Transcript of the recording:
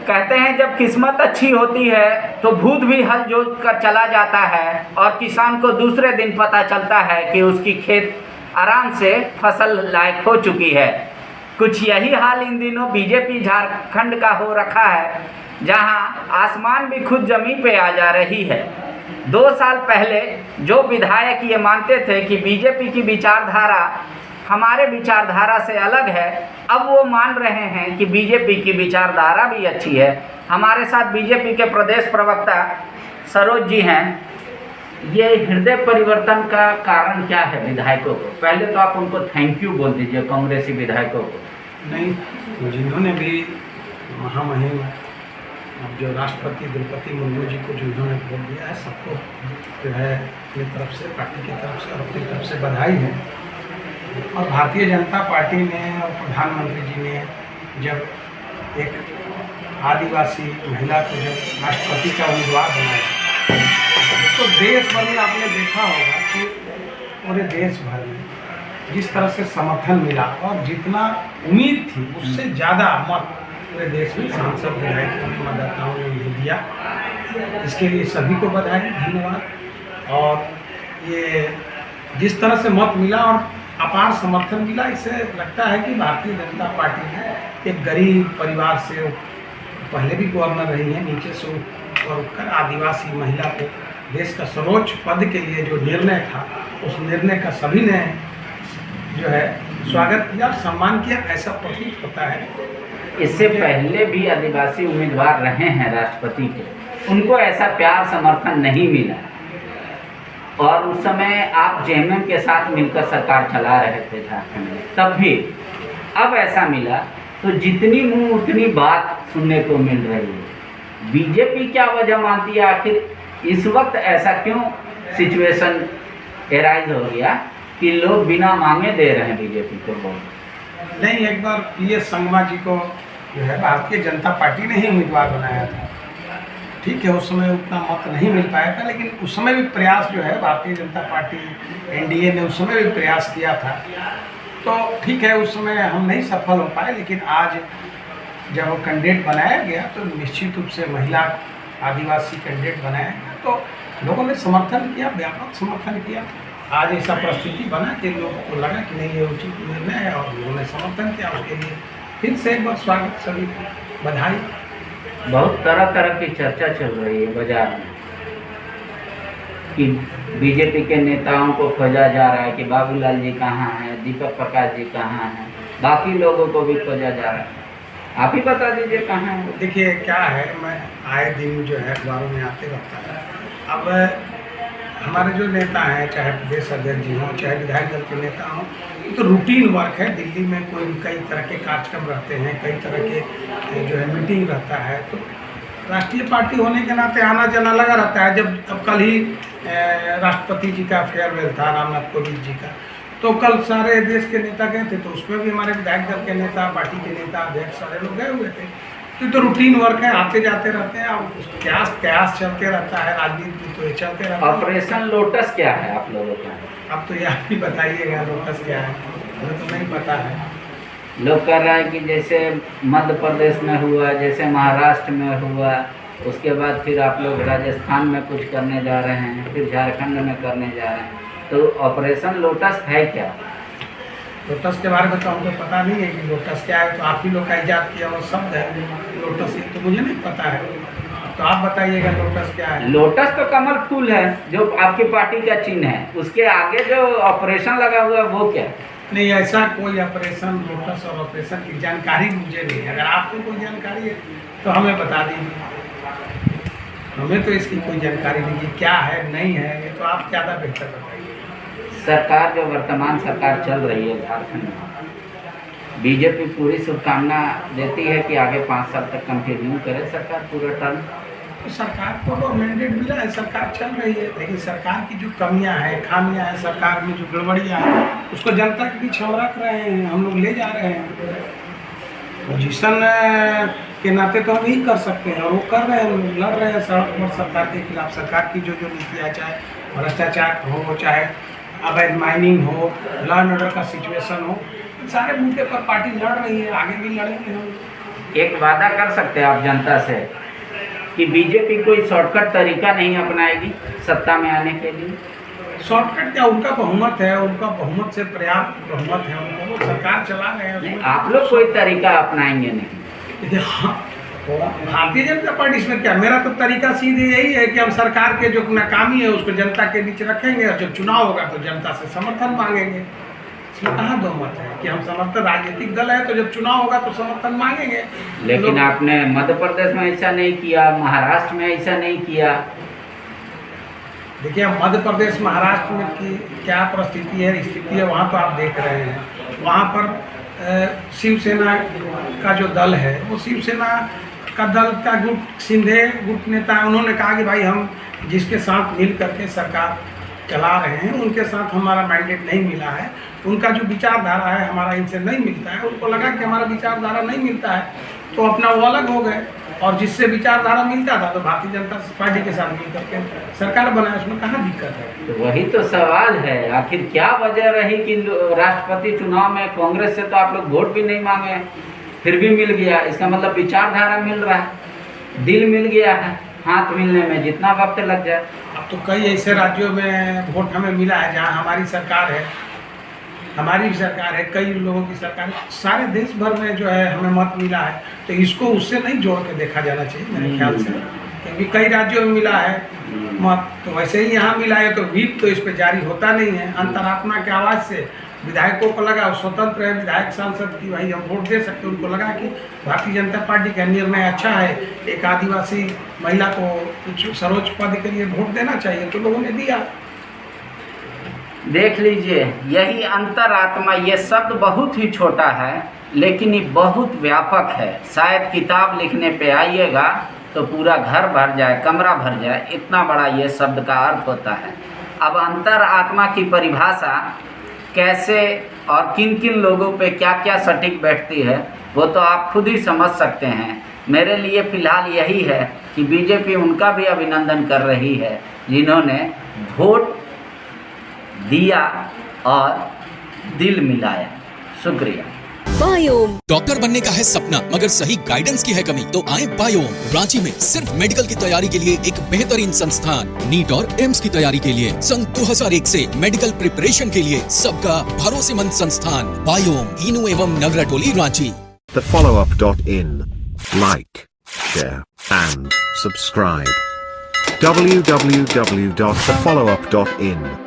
कहते हैं जब किस्मत अच्छी होती है तो भूत भी हल जोत कर चला जाता है और किसान को दूसरे दिन पता चलता है कि उसकी खेत आराम से फसल लायक हो चुकी है। कुछ यही हाल इन दिनों बीजेपी झारखंड का हो रखा है, जहां आसमान भी खुद जमीन पे आ जा रही है। 2 साल पहले जो विधायक ये मानते थे कि बीजेपी की विचारधारा हमारे विचारधारा से अलग है, अब वो मान रहे हैं कि बीजेपी की विचारधारा भी अच्छी है। हमारे साथ बीजेपी के प्रदेश प्रवक्ता सरोज जी हैं। ये हृदय परिवर्तन का कारण क्या है विधायकों को? पहले तो आप उनको थैंक यू बोल दीजिए, कांग्रेसी विधायकों को। नहीं, जिन्होंने भी महामहिम अब जो राष्ट्रपति द्रौपदी मुर्मू जी को जिन्होंने वोट दिया है, सबको जो है अपनी तरफ से, पार्टी की तरफ से और अपनी तरफ से बधाई है। और भारतीय जनता पार्टी ने और प्रधानमंत्री जी ने जब एक आदिवासी महिला को जब राष्ट्रपति का उम्मीदवार बनाया, तो देश भर में आपने देखा होगा कि पूरे देश भर में जिस तरह से समर्थन मिला और जितना उम्मीद थी उससे ज़्यादा मत पूरे देश में सांसद विधायकों ने, मतदाताओं ने उन्हें दिया। इसके लिए सभी को बधाई, धन्यवाद। और ये जिस तरह से मत मिला और अपार समर्थन मिला, इससे लगता है कि भारतीय जनता पार्टी ने एक गरीब परिवार से, पहले भी गवर्नर रही हैं, नीचे से ऊपर उठकर आदिवासी महिला को देश का सर्वोच्च पद के लिए जो निर्णय था, उस निर्णय का सभी ने जो है स्वागत किया, सम्मान किया। ऐसा प्रतीत होता है। इससे पहले भी आदिवासी उम्मीदवार रहे हैं राष्ट्रपति के, उनको ऐसा प्यार समर्थन नहीं मिला और उस समय आप जेएमएम के साथ मिलकर सरकार चला रहे थे झारखंड में, तब भी अब ऐसा मिला तो जितनी मुंह उतनी बात सुनने को मिल रही है। बीजेपी क्या वजह मानती है? आखिर इस वक्त ऐसा क्यों सिचुएशन एराइज हो गया कि लोग बिना मांगे दे रहे हैं बीजेपी को वोट? नहीं, एक बार PS संगमा जी को जो है भारतीय जनता पार्टी ने ही उम्मीदवार बनाया था। ठीक है, उस समय उतना मत नहीं मिल पाया था, लेकिन उस समय भी प्रयास जो है भारतीय जनता पार्टी NDA ने उस समय भी प्रयास किया था। तो ठीक है, उस समय हम नहीं सफल हो पाए, लेकिन आज जब वो कैंडिडेट बनाया गया तो निश्चित रूप से महिला आदिवासी कैंडिडेट बनाया गया, तो लोगों ने समर्थन किया, व्यापक समर्थन किया। आज ऐसा परिस्थिति बना कि लोगों को लगा कि नहीं, ये उचित निर्णय है और लोगों ने समर्थन किया। उसके लिए फिर से एक बार स्वागत, सभी बधाई। बहुत तरह तरह की चर्चा चल रही है बाजार में कि बीजेपी के नेताओं को खोजा जा रहा है कि बाबूलाल जी कहाँ हैं, दीपक प्रकाश जी कहाँ हैं, बाकी लोगों को भी खोजा जा रहा है। आप ही बता दीजिए कहाँ है। देखिए क्या है, मैं आए दिन जो है अखबारों में आते रहता है। अब हमारे जो नेता हैं, चाहे प्रदेश अध्यक्ष जी हों, चाहे विधायक दल के नेता हों, तो रूटीन वर्क है। दिल्ली में कई तरह के कार्यक्रम रहते हैं, कई तरह के जो है मीटिंग रहता है। तो राष्ट्रीय पार्टी होने के नाते आना जाना लगा रहता है। जब अब कल ही राष्ट्रपति जी का फेयरवेल था, रामनाथ कोविंद जी का, तो कल सारे देश के नेता गए थे, तो उसमें भी हमारे विधायक दल के नेता, पार्टी के नेता, अध्यक्ष सारे लोग गए हुए थे। तो रूटीन वर्क है, आते जाते रहते हैं। अब प्रयास चलते रहता है, राजनीति तो ये चलते रहता है। ऑपरेशन लोटस क्या है आप लोगों का? अब तो ये आप ही बताइएगा लोटस क्या है, मुझे तो नहीं पता है। लोग कह रहे हैं कि जैसे मध्य प्रदेश में हुआ, जैसे महाराष्ट्र में हुआ, उसके बाद फिर आप लोग राजस्थान में कुछ करने जा रहे हैं, फिर झारखंड में करने जा रहे हैं। तो ऑपरेशन लोटस है क्या? लोटस के बारे में तो हमको पता नहीं है कि लोटस क्या है। तो आप ही लोग का इजाद किया हुआ शब्द है लोटस, ये तो मुझे नहीं पता है। तो आप बताइएगा लोटस क्या है। लोटस तो कमल फूल है जो आपकी पार्टी का चिन्ह है, उसके आगे जो ऑपरेशन लगा हुआ है वो क्या? नहीं, ऐसा कोई ऑपरेशन लोटस और ऑपरेशन की जानकारी मुझे नहीं है। अगर आपको कोई जानकारी है तो हमें बता दीजिए। हमें तो इसकी कोई जानकारी नहीं है, क्या है नहीं है, ये तो आप ज़्यादा बेहतर बताइए। सरकार जो वर्तमान सरकार चल रही है झारखंड में, बीजेपी पूरी शुभकामना देती है कि आगे 5 साल तक कंटिन्यू करे सरकार पूरा टर्म। तो सरकार को तो मैंडेट मिला है, सरकार चल रही है, लेकिन सरकार की जो कमियां हैं, खामियां हैं, सरकार में जो गड़बड़ियां हैं, उसको जनता के बीच हम रख रहे हैं, हम लोग ले जा रहे हैं। पोजीशन के नाते तो हम ही कर सकते हैं और वो कर रहे हैं, लड़ रहे हैं सड़क पर सरकार के खिलाफ। सरकार की जो नीतियाँ, चाहे भ्रष्टाचार हो, चाहे अवैध माइनिंग हो, लॉ एंड ऑर्डर का सिचुएशन हो, सारे मुद्दे पर पार्टी लड़ रही है, आगे भी लड़ेंगे हम। एक वादा कर सकते हैं आप जनता से कि बीजेपी कोई शॉर्टकट तरीका नहीं अपनाएगी सत्ता में आने के लिए? शॉर्टकट क्या, उनका बहुमत है, उनका बहुमत से पर्याप्त बहुमत है उनको, वो सरकार चला रहे हैं। नहीं, आप लोग कोई तरीका अपनाएंगे नहीं? देखिए, हाँ, भारतीय जनता पार्टी इसमें क्या, मेरा तो तरीका सीधे यही है कि हम सरकार के जो नाकामी है उसको जनता के बीच रखेंगे और जब चुनाव होगा तो जनता से समर्थन मांगेंगे। इसमें कहाँ दो मत है कि हम समर्थन, राजनीतिक दल है तो जब चुनाव होगा तो समर्थन मांगेंगे। लेकिन आपने मध्य प्रदेश में ऐसा नहीं किया, महाराष्ट्र में ऐसा नहीं किया। देखिए, मध्य प्रदेश महाराष्ट्र में की क्या परिस्थिति है, स्थिति है, वहाँ तो आप देख रहे हैं। वहाँ पर शिवसेना का जो दल है वो शिवसेना का दल का गुट शिंदे गुट नेता, उन्होंने कहा कि भाई हम जिसके साथ मिल करके सरकार चला रहे हैं उनके साथ हमारा मैंडेट नहीं मिला है, उनका जो विचारधारा है हमारा इनसे नहीं मिलता है। उनको लगा कि हमारा विचारधारा नहीं मिलता है तो अपना वो अलग हो गए, और जिससे विचारधारा मिलता था तो भारतीय जनता पार्टी के साथ मिल करके सरकार बनाए। उसमें कहाँ दिक्कत है? तो वही तो सवाल है, आखिर क्या वजह रही कि राष्ट्रपति चुनाव में कांग्रेस से तो आप लोग वोट भी नहीं मांगे, फिर भी मिल गया? इसका मतलब विचारधारा मिल रहा है, दिल मिल गया है। हाथ मिलने में जितना वक्त लग जाए। अब तो कई ऐसे राज्यों में वोट हमें मिला है जहाँ हमारी सरकार है, हमारी भी सरकार है, कई लोगों की सरकार है, सारे देश भर में जो है हमें मत मिला है। तो इसको उससे नहीं जोड़ के देखा जाना चाहिए मेरे ख्याल से, क्योंकि कई राज्यों में मिला है मत, तो वैसे ही यहाँ मिला है तो व्हीप तो इस पर जारी होता नहीं है। अंतरात्मा के आवाज़ से विधायकों को लगा, स्वतंत्र है विधायक सांसद की भाई हम वोट दे सकते, उनको लगा कि भारतीय जनता पार्टी का निर्णय अच्छा है, एक आदिवासी महिला को कुछ सर्वोच्च पद के लिए वोट देना चाहिए, तो लोगों ने दिया। देख लीजिए, यही अंतरात्मा, ये शब्द बहुत ही छोटा है लेकिन ये बहुत व्यापक है। शायद किताब लिखने पे आइएगा तो पूरा घर भर जाए, कमरा भर जाए, इतना बड़ा ये शब्द का अर्थ होता है। अब अंतरात्मा की परिभाषा कैसे और किन किन लोगों पे क्या क्या सटीक बैठती है वो तो आप खुद ही समझ सकते हैं। मेरे लिए फ़िलहाल यही है कि बीजेपी उनका भी अभिनंदन कर रही है जिन्होंने वोट दिया और दिल मिलाया। शुक्रिया। बायोम। डॉक्टर बनने का है सपना मगर सही गाइडेंस की है कमी, तो आए बायोम। रांची में सिर्फ मेडिकल की तैयारी के लिए एक बेहतरीन संस्थान, नीट और एम्स की तैयारी के लिए सन 2001 से मेडिकल प्रिपरेशन के लिए सबका भरोसेमंद संस्थान बायोम, इनू एवं नगराटोली, Ranchi. thefollowup.in. Like, share and subscribe. www.thefollowup.in